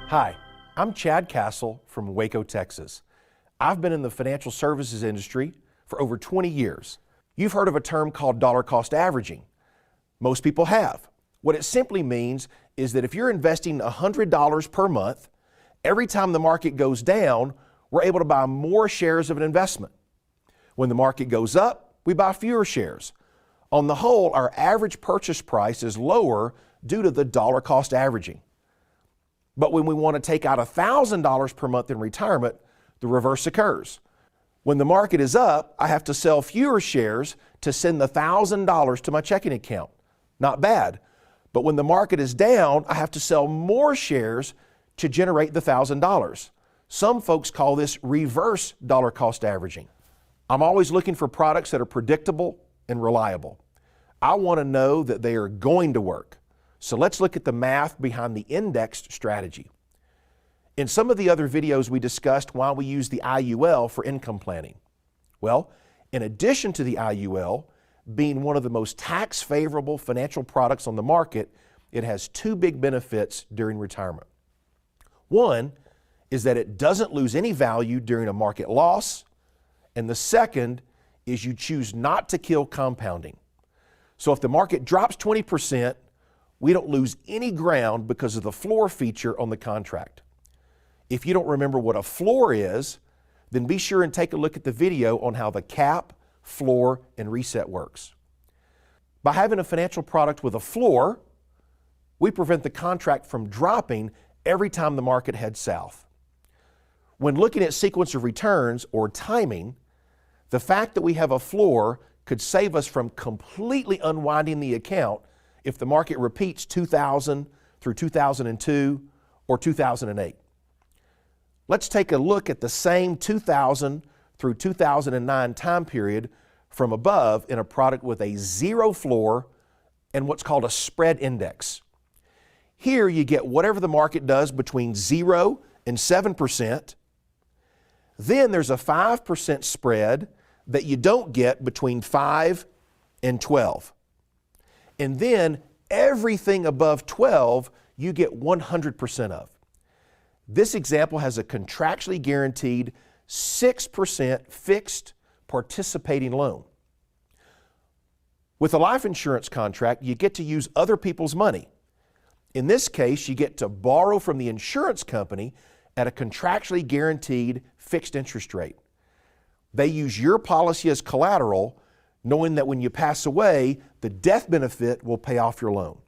Hi, I'm Chad Castle from Waco, Texas. I've been in the financial services industry for over 20 years. You've heard of a term called dollar cost averaging. Most people have. What it simply means is that if you're investing $100 per month, every time the market goes down, we're able to buy more shares of an investment. When the market goes up, we buy fewer shares. On the whole, our average purchase price is lower due to the dollar cost averaging. But when we want to take out $1,000 per month in retirement, the reverse occurs. When the market is up, I have to sell fewer shares to send the $1,000 to my checking account. Not bad. But when the market is down, I have to sell more shares to generate the $1,000. Some folks call this reverse dollar cost averaging. I'm always looking for products that are predictable and reliable. I want to know that they are going to work. So let's look at the math behind the indexed strategy. In some of the other videos, we discussed why we use the IUL for income planning. Well, in addition to the IUL being one of the most tax-favorable financial products on the market, it has two big benefits during retirement. One is that it doesn't lose any value during a market loss, and the second is you choose not to kill compounding. So if the market drops 20%, we don't lose any ground because of the floor feature on the contract. If you don't remember what a floor is, then be sure and take a look at the video on how the cap, floor, and reset works. By having a financial product with a floor, we prevent the contract from dropping every time the market heads south. When looking at sequence of returns or timing, the fact that we have a floor could save us from completely unwinding the account if the market repeats 2000 through 2002 or 2008. Let's take a look at the same 2000 through 2009 time period from above in a product with a zero floor and what's called a spread index. Here you get whatever the market does between 0 and 7%. Then there's a 5% spread that you don't get between 5 and 12. And then everything above 12, you get 100% of. This example has a contractually guaranteed 6% fixed participating loan. With a life insurance contract, you get to use other people's money. In this case, you get to borrow from the insurance company at a contractually guaranteed fixed interest rate. They use your policy as collateral, knowing that when you pass away, the death benefit will pay off your loan.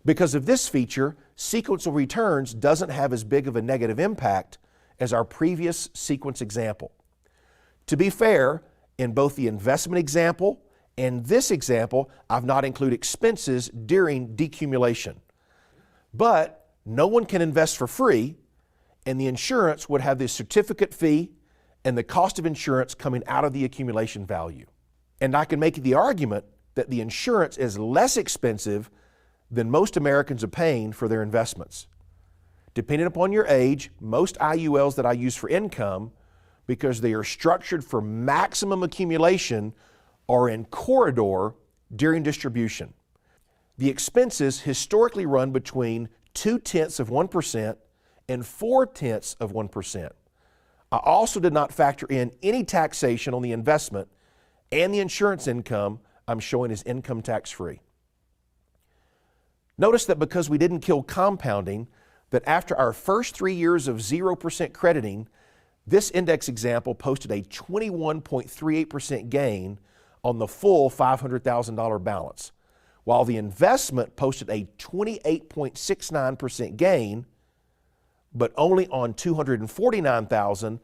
Because of this feature, sequential returns doesn't have as big of a negative impact as our previous sequence example. To be fair, in both the investment example and this example, I've not included expenses during decumulation. But no one can invest for free, and the insurance would have the certificate fee and the cost of insurance coming out of the accumulation value. And I can make the argument that the insurance is less expensive than most Americans are paying for their investments. Depending upon your age, most IULs that I use for income, because they are structured for maximum accumulation, are in corridor during distribution. The expenses historically run between 0.2% and 0.4%. I also did not factor in any taxation on the investment, and the insurance income I'm showing is income tax-free. Notice that because we didn't kill compounding, that after our first 3 years of 0% crediting, this index example posted a 21.38% gain on the full $500,000 balance, while the investment posted a 28.69% gain, but only on $249,000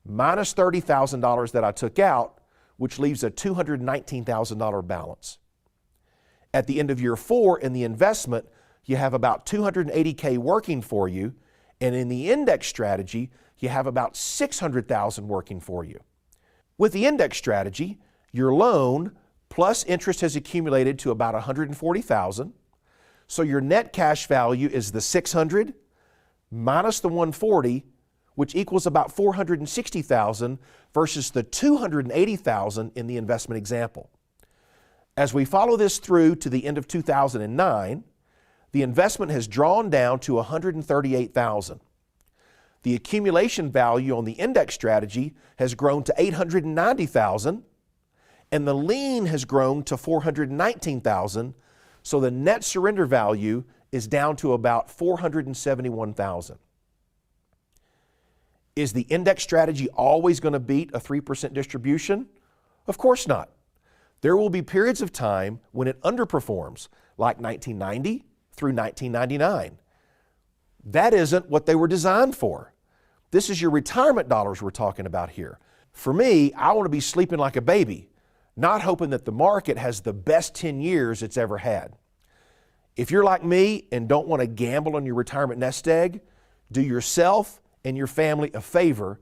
minus $30,000 that I took out, which leaves a $219,000 balance. At the end of year 4 in the investment, you have about $280K working for you, and in the index strategy, you have about $600,000 working for you. With the index strategy, your loan plus interest has accumulated to about $140,000, so your net cash value is the $600 minus the $140, which equals about $460,000 versus the $280,000 in the investment example. As we follow this through to the end of 2009, the investment has drawn down to $138,000. The accumulation value on the index strategy has grown to $890,000, and the lien has grown to $419,000, so the net surrender value is down to about $471,000. Is the index strategy always going to beat a 3% distribution? Of course not. There will be periods of time when it underperforms, like 1990 through 1999. That isn't what they were designed for. This is your retirement dollars we're talking about here. For me, I want to be sleeping like a baby, not hoping that the market has the best 10 years it's ever had. If you're like me and don't want to gamble on your retirement nest egg, do yourself and your family a favor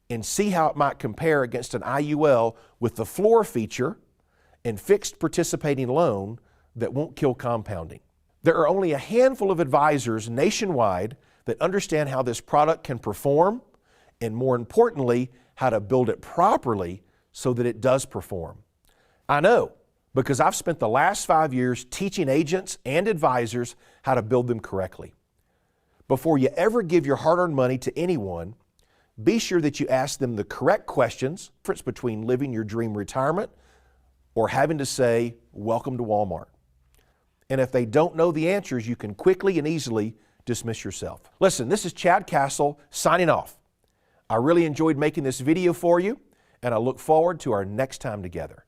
and see how it might compare against an IUL with the floor feature and fixed participating loan that won't kill compounding. There are only a handful of advisors nationwide that understand how this product can perform, and more importantly, how to build it properly so that it does perform. I know, because I've spent the last 5 years teaching agents and advisors how to build them correctly. Before you ever give your hard-earned money to anyone, be sure that you ask them the correct questions, difference between living your dream retirement or having to say, "Welcome to Walmart." And if they don't know the answers, you can quickly and easily dismiss yourself. Listen, this is Chad Castle signing off. I really enjoyed making this video for you, and I look forward to our next time together.